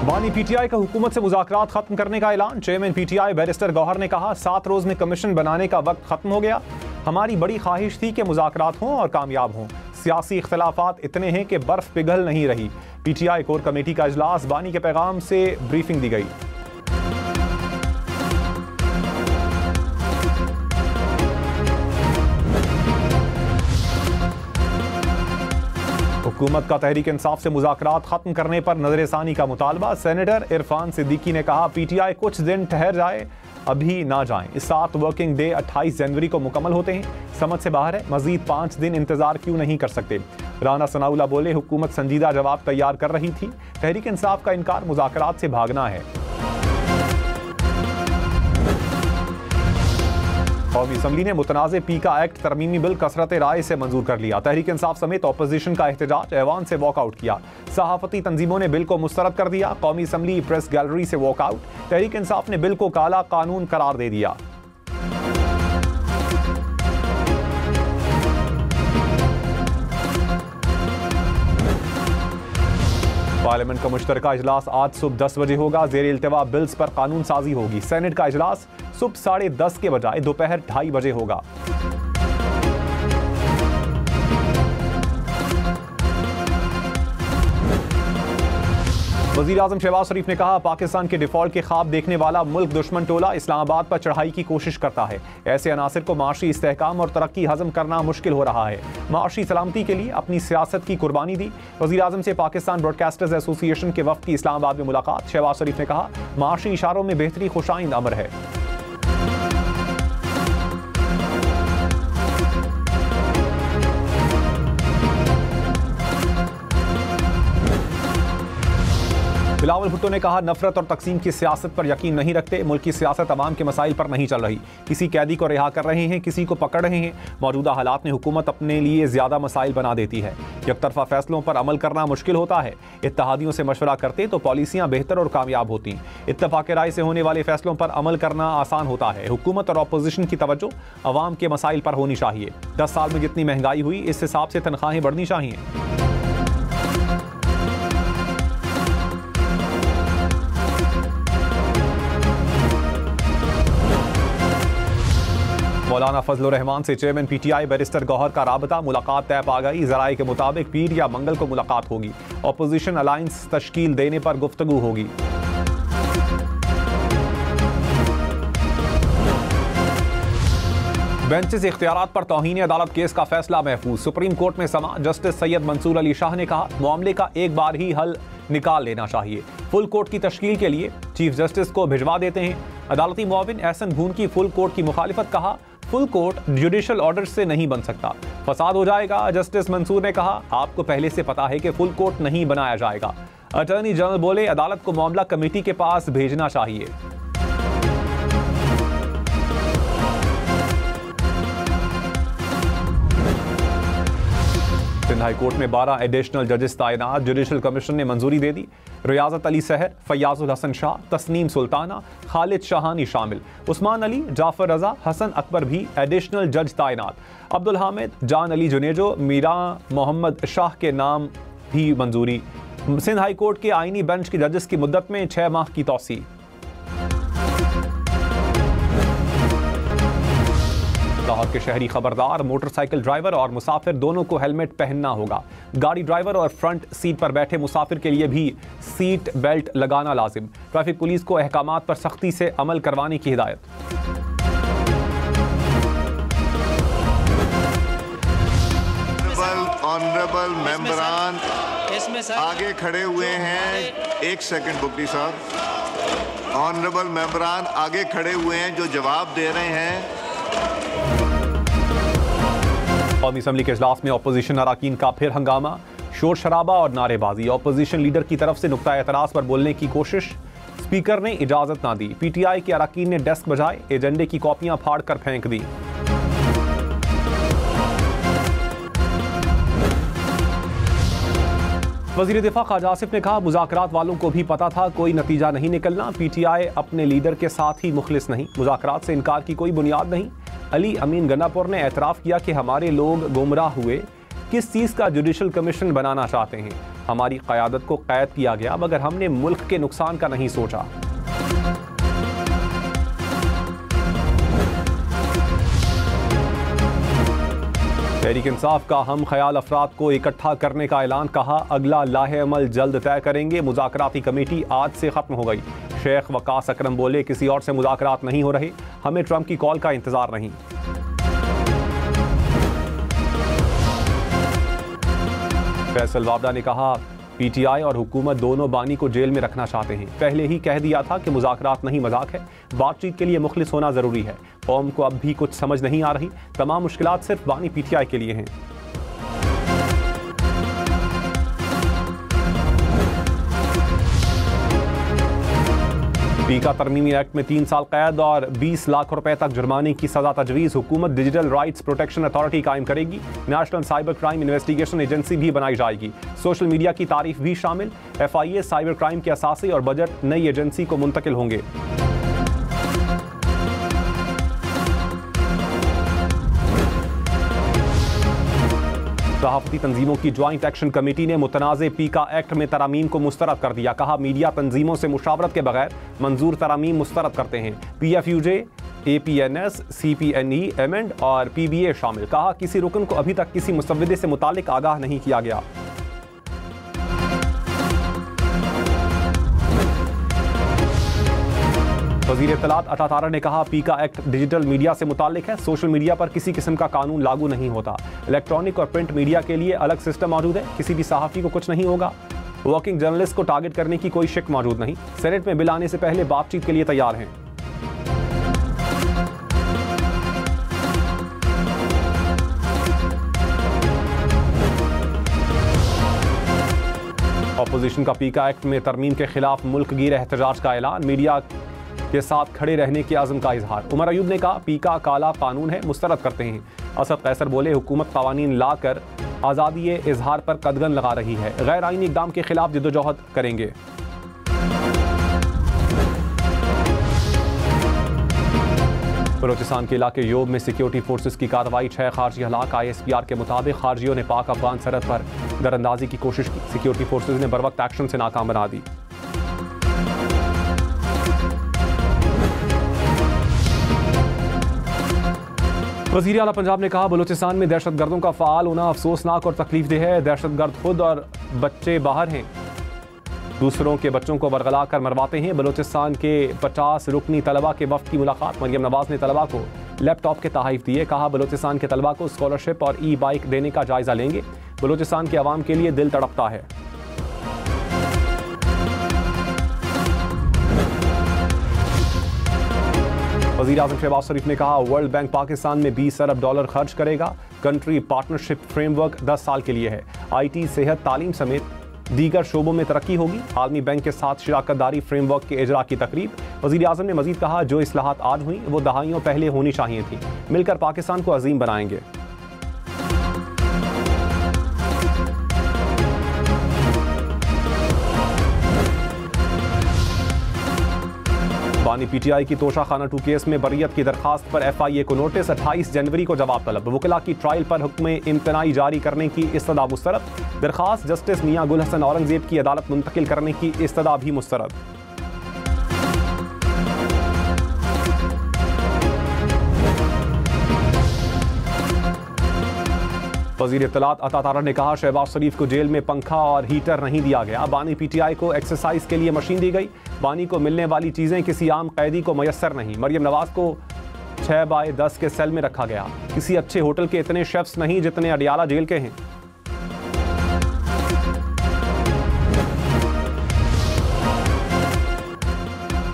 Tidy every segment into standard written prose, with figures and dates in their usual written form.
बानी पीटीआई का हुकूमत से मुज़ाकरात खत्म करने का ऐलान। चेयरमैन पीटीआई बैरिस्टर गौहर ने कहा 7 रोज में कमीशन बनाने का वक्त खत्म हो गया। हमारी बड़ी ख्वाहिश थी कि मुज़ाकरात हों और कामयाब हों। सियासी इख्तलाफात इतने हैं कि बर्फ पिघल नहीं रही। पीटीआई कोर कमेटी का इजलास, बानी के पैगाम से ब्रीफिंग दी गई। हुकूमत का तहरीक इंसाफ से मुज़ाकरात खत्म करने पर नजरसानी का मुतालबा। सेनेटर इरफान सिद्दीकी ने कहा पीटीआई कुछ दिन ठहर जाए, अभी ना जाएं। इस 7 वर्किंग डे 28 जनवरी को मुकम्मल होते हैं। समझ से बाहर है, मजीद 5 दिन इंतजार क्यों नहीं कर सकते। राना सनाउल्लाह बोले हुकूमत संजीदा जवाब तैयार कर रही थी। तहरीक इंसाफ का इनकार मुज़ाकरात से भागना है। कौमी असम्बली ने मुतनाज़े पीका एक्ट तरमीमी बिल कसरत राय से मंजूर कर लिया। तहरीक इंसाफ समेत अपोजिशन का एहतजाज, ऐवान से वॉकआउट किया। सहाफती तंजीमों ने बिल को मुस्तरद कर दिया। कौमी असम्बली प्रेस गैलरी से वॉकआउट। तहरीक इंसाफ ने बिल को काला कानून करार दे दिया। पार्लियामेंट का मुश्तरका इजलास आज सुबह 10 बजे होगा। ज़ेर इल्तिवा बिल्स पर कानून साजी होगी। सेनेट का इजलास सुबह 10:30 के बजाय दोपहर 2:30 बजे होगा। वज़ीर आज़म शहबाज शरीफ ने कहा पाकिस्तान के डिफॉल्ट के ख्वाब देखने वाला मुल्क दुश्मन टोला इस्लामाबाद पर चढ़ाई की कोशिश करता है। ऐसे अनासर को माशी इस्तेहकाम और तरक्की हजम करना मुश्किल हो रहा है। माशी सलामती के लिए अपनी सियासत की कुर्बानी दी। वज़ीर आज़म से पाकिस्तान ब्रॉडकास्टर्स एसोसिएशन के वफ़द की इस्लामाबाद में मुलाकात। शहबाज शरीफ ने कहा माशी इशारों में बेहतरी खुशाइंद अमर है। बिलावल भुट्टो ने कहा नफरत और तकसीम की सियासत पर यकीन नहीं रखते। मुल्क की सियासत अवाम के मसाइल पर नहीं चल रही। किसी कैदी को रिहा कर रहे हैं, किसी को पकड़ रहे हैं। मौजूदा हालात में हुकूमत अपने लिए ज्यादा मसाइल बना देती है। एकतरफा फैसलों पर अमल करना मुश्किल होता है। इत्तेहादियों से मशवरा करते तो पॉलिसियां बेहतर और कामयाब होती। इत्तफाक राय से होने वाले फैसलों पर अमल करना आसान होता है। हुकूमत और अपोजिशन की तवज्जो अवाम के मसाइल पर होनी चाहिए। 10 साल में जितनी महंगाई हुई इस हिसाब से तनख्वाहें बढ़नी चाहिए। मौलाना फजलुर रहमान से चेयरमैन पीटीआई बैरिस्टर गौहर का राबता। मुलाकात तय पा गई। ज़राए के मुताबिक पीर या मंगल को मुलाकात होगी। अपोजिशन अलायंस तश्कील देने पर गुफ्तगू होगी। बेंचेस इख्तियारात पर तौहीन अदालत केस का फैसला महफूज। सुप्रीम कोर्ट में समा। जस्टिस सैयद मंसूर अली शाह ने कहा मामले का एक बार ही हल निकाल लेना चाहिए। फुल कोर्ट की तश्कील के लिए चीफ जस्टिस को भिजवा देते हैं। अदालती मुआविन एहसन भून की फुल कोर्ट की मुखालिफत। कहा फुल कोर्ट जुडिशल ऑर्डर से नहीं बन सकता, फसाद हो जाएगा। जस्टिस मंसूर ने कहा आपको पहले से पता है कि फुल कोर्ट नहीं बनाया जाएगा। अटॉर्नी जनरल बोले अदालत को मामला कमेटी के पास भेजना चाहिए। सिंध हाई कोर्ट में 12 एडिशनल जजेस तैनात। जुडिशल कमीशन ने मंजूरी दे दी। रियाजत अली सहर, फयाजुल हसन शाह, तस्नीम सुल्ताना, खालिद शाहानी शामिल। उस्मान अली, जाफर रजा, हसन अकबर भी एडिशनल जज तैनात। अब्दुल हामिद, जान अली जुनेजो, मीरा मोहम्मद शाह के नाम भी मंजूरी। सिंध हाई कोर्ट के आईनी बेंच की जजेस की मुद्दत में 6 माह की तौसी। लाहौर के शहरी खबरदार, मोटरसाइकिल ड्राइवर और मुसाफिर दोनों को हेलमेट पहनना होगा। गाड़ी ड्राइवर और फ्रंट सीट पर बैठे मुसाफिर के लिए भी सीट बेल्ट लगाना लाजिम। ट्रैफिक पुलिस को अहकामात पर सख्ती से अमल करवाने की हिदायत। ऑनरेबल मेंबरान आगे खड़े हुए हैं। 1 सेकंड बुकटी साहब। ऑनरेबल मेंबरान आगे खड़े हुए हैं जो जवाब दे रहे हैं। कौमी असम्बली के इजलास में अपोजिशन अराकीन का फिर हंगामा, शोर शराबा और नारेबाजी। अपोजिशन लीडर की तरफ से नुक्ता एतराज पर बोलने की कोशिश, स्पीकर ने इजाजत ना दी। पीटीआई के अराकीन ने डेस्क बजाए, एजेंडे की कॉपियां फाड़ कर फेंक दी। वज़ीर दिफा ख्वाजा आसिफ ने कहा मुज़ाकरात वालों को भी पता था कोई नतीजा नहीं निकलना। पीटीआई अपने लीडर के साथ ही मुखलिस नहीं। मुज़ाकरात से इनकार की कोई बुनियाद नहीं। अली अमीन गन्नापुर ने एतराफ़ किया कि हमारे लोग गुमराह हुए। किस चीज़ का जुडिशल कमीशन बनाना चाहते हैं। हमारी क़यादत को कैद किया गया मगर हमने मुल्क के नुकसान का नहीं सोचा। तहरीक इंसाफ का हम ख्याल अफराद को इकट्ठा करने का ऐलान, कहा अगला लाहे अमल जल्द तय करेंगे। मुज़ाकराती कमेटी आज से ख़त्म हो गई। शेख वकास अकरम बोले किसी और से मुज़ाकरात नहीं हो रहे, हमें ट्रंप की कॉल का इंतज़ार नहीं। फैसल वाबड़ा ने कहा पीटीआई और हुकूमत दोनों बानी को जेल में रखना चाहते हैं। पहले ही कह दिया था कि मुज़ाकरात नहीं मजाक है, बातचीत के लिए मुखलिस होना ज़रूरी है। कौम को अब भी कुछ समझ नहीं आ रही, तमाम मुश्किलात सिर्फ बानी पीटीआई के लिए हैं। पीका तरमीमी एक्ट में 3 साल कैद और 20 लाख रुपए तक जुर्माने की सजा तजवीज़। हुकूमत डिजिटल राइट्स प्रोटेक्शन अथॉरिटी कायम करेगी। National cyber crime investigation agency भी बनाई जाएगी। सोशल मीडिया की तारीफ भी शामिल। FIA साइबर क्राइम के असासे और बजट नई एजेंसी को मुंतकिल होंगे। सहाफती तंजीमों की ज्वाइंट एक्शन कमेटी ने मुतनाज़े पीका एक्ट में तरामीम को मुस्तरद कर दिया। कहा मीडिया तंजीमों से मुशावरत के बगैर मंजूर तरामीम मुस्तरद करते हैं। PFUJ, APNS, CPNE, एमेंड और PBA शामिल। कहा किसी रुकन को अभी तक किसी मुसव्विदे से मुतालिक आगाह नहीं किया गया। वज़ीर इत्तलात अता तारड़ ने कहा पीका एक्ट डिजिटल मीडिया से मुतालिक है। सोशल मीडिया पर किसी किस्म का कानून लागू नहीं होता। इलेक्ट्रॉनिक और प्रिंट मीडिया के लिए अलग सिस्टम मौजूद है। किसी भी सहाफ़ी को कुछ नहीं होगा। वर्किंग जर्नलिस्ट को टारगेट करने की कोई शिक मौजूद नहीं। सेनेट में बिल आने से पहले बातचीत के लिए तैयार हैं। अपोजिशन का पीका एक्ट में तरमीम के खिलाफ मुल्क गिर एहतजाज का ऐलान। मीडिया के साथ खड़े रहने के आज़म का इजहार। उमर अयूब ने कहा पीका काला कानून है, मुस्तरद करते हैं। असद कैसर बोले हुकूमत कवानीन लाकर आज़ादी इजहार पर कदगन लगा रही है। गैर आईनी इक़दाम के खिलाफ जिद्दोजहद करेंगे। बलोचिस्तान के इलाके योब में सिक्योरिटी फोर्सेस की कार्रवाई, 6 खारजी हलाक। ISPR के मुताबिक खारजियों ने पाक अफगान सरहद पर दरअंदाजी की कोशिश की। सिक्योरिटी फोर्सेस ने बरवक्त एक्शन से नाकाम बना दी। वज़ीर आला पंजाब ने कहा बलूचिस्तान में दहशतगर्दों का फ़ाल होना अफसोसनाक और तकलीफदेह है। दहशतगर्द खुद और बच्चे बाहर हैं, दूसरों के बच्चों को बरगला कर मरवाते हैं। बलूचिस्तान के 50 रुकनी तलबा के वफ़द की मुलाकात। मरियम नवाज़ ने तलबा को लैपटॉप के तोहफ़े दिए। कहा बलूचिस्तान के तलबा को स्कॉलरशिप और ई-बाइक देने का जायज़ा लेंगे। बलूचिस्तान के अवाम के लिए दिल तड़पता है। वज़ीर आज़म शहबाज शरीफ ने कहा वर्ल्ड बैंक पाकिस्तान में $20 अरब खर्च करेगा। कंट्री पार्टनरशिप फ्रेमवर्क 10 साल के लिए है। IT, सेहत, तालीम समेत दीगर शोबों में तरक्की होगी। आलमी बैंक के साथ शराकतदारी फ्रेमवर्क के इजरा की तकरीब। वज़ीर आज़म ने मज़ीद कहा जो इस्लाहात आज हुई वो दहाइयों पहले होनी चाहिए थी। मिलकर पाकिस्तान को अजीम बनाएंगे। बानी PTI की तोशा खाना 2 केस में बरियत की दरखास्त पर FIA को नोटिस। 28 जनवरी को जवाब तलब। वकला की ट्रायल पर हुक्म इम्तनाई जारी करने की इस्तदा मुस्तरद। दरखास्त जस्टिस मियां गुल हसन औरंगजेब की अदालत मुंतकिल करने की इस्तदा भी मुस्तरद। वज़ीर इत्तलात अता तारड़ ने कहा शहबाज शरीफ को जेल में पंखा और हीटर नहीं दिया गया। बानी PTI को एक्सरसाइज के लिए मशीन दी गई। बानी को मिलने वाली चीज़ें किसी आम कैदी को मयसर नहीं। मरियम नवाज़ को 6x10 के सेल में रखा गया। किसी अच्छे होटल के इतने शेफ्स नहीं जितने अडियाला जेल के हैं।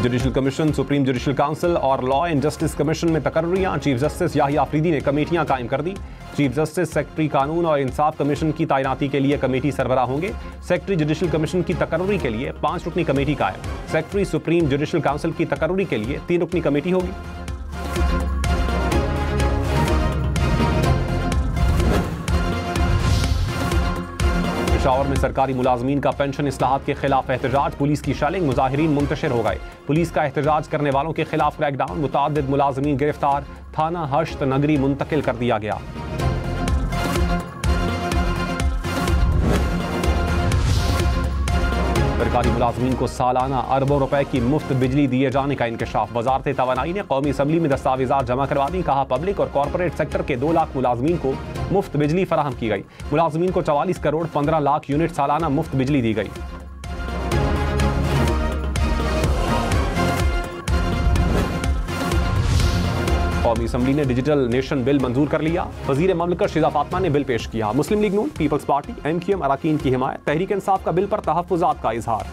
Judicial commission, supreme judicial council और लॉ एंड जस्टिस कमीशन में तकर्रियां। चीफ जस्टिस याहिया अफरीदी ने कमेटियां कायम कर दी। चीफ जस्टिस सेक्रेटरी कानून और इंसाफ कमीशन की तैनाती के लिए कमेटी सरबराह होंगे। सेक्रेटरी जुडिशल कमीशन की तकर्री के लिए 5 रुकनी कमेटी कायम। सेक्रेटरी सुप्रीम जुडिशल काउंसिल की तकर्री के लिए 3 रुकनी कमेटी होगी। पेशावर में सरकारी मुलाजमीन का पेंशन इस्लाहात के खिलाफ एहतजाज। पुलिस की शेलिंग, मुजाहिरीन मुंतशिर हो गए। पुलिस का एहतजाज करने वालों के खिलाफ क्रैकडाउन। मुतादिद मुलाजमीन गिरफ्तार। थाना हश्त नगरी मुंतकिल कर दिया गया। सरकारी मुलाजमीन को सालाना अरबों रुपए की मुफ्त बिजली दिए जाने का इंकशाफ। वजारत तवानाई ने कौमी असम्बली में दस्तावेजात जमा करवा दी। कहा पब्लिक और कॉरपोरेट सेक्टर के 2 लाख मुलाजमीन को मुफ्त बिजली फराहम की गई। मुलाजमीन को 44 करोड़ 15 लाख यूनिट सालाना मुफ्त बिजली दी गई। कौमी असम्बली ने डिजिटल नेशन बिल मंजूर कर लिया। वजीर ममलकत शिजा फातिमा ने बिल पेश किया। मुस्लिम लीग नून, पीपल्स पार्टी, MQM अरकान की हिमायत। तहरीक इंसाफ का बिल पर तहफ्फुजात का इजहार।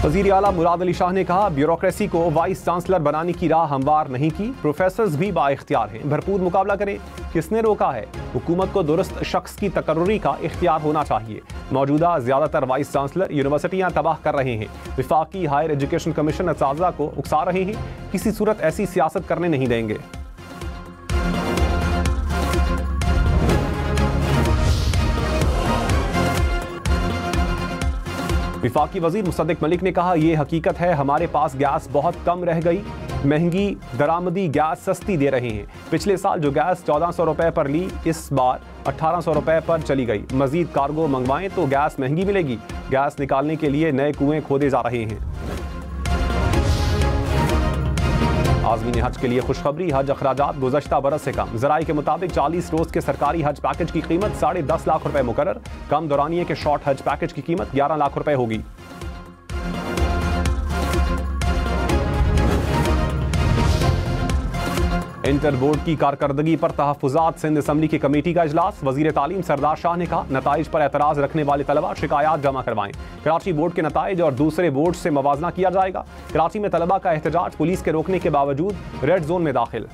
वजीर आला मुराद अली शाह ने कहा ब्यूरोक्रेसी को वाइस चांसलर बनाने की राह हमवार नहीं की। प्रोफेसर्स भी बाइख्तियार हैं, भरपूर मुकाबला करें। किसने रोका है? हुकूमत को दुरुस्त शख्स की तकर्रुरी का इख्तियार होना चाहिए। मौजूदा ज्यादातर वाइस चांसलर यूनिवर्सिटियां तबाह कर रहे हैं। विफाकी हायर एजुकेशन कमीशन असातिज़ा को उकसा रहे हैं। किसी सूरत ऐसी सियासत करने नहीं देंगे। विफाकी वजीर मुसद्दिक मलिक ने कहा यह हकीकत है हमारे पास गैस बहुत कम रह गई। महंगी दरामदी गैस सस्ती दे रहे हैं। पिछले साल जो गैस 1400 रुपए पर ली, इस बार 1800 रुपए पर चली गई। मजीद कार्गो मंगवाएं तो गैस महंगी मिलेगी। गैस निकालने के लिए नए कुएं खोदे जा रहे हैं। आज़मीन हज के लिए खुशखबरी, हज अखराजात गुज़श्ता बरस से कम। ज़राए के मुताबिक 40 रोज़ के सरकारी हज पैकेज की कीमत 10.5 लाख रुपए मुकर्रर। कम दौरानिये के शॉर्ट हज पैकेज की कीमत 11 लाख रुपए होगी। इंटर बोर्ड की कारकर्दगी पर तहफ्फुजात। सिंध असम्बली की कमेटी का इजलास। वजीर तालीम सरदार शाह ने कहा नताइज पर एतराज रखने वाले तलबा शिकायत जमा करवाएं। कराची बोर्ड के नताइज और दूसरे बोर्ड से मवाजना किया जाएगा। कराची में तलबा का एहतजाज पुलिस के रोकने के बावजूद रेड जोन में दाखिल।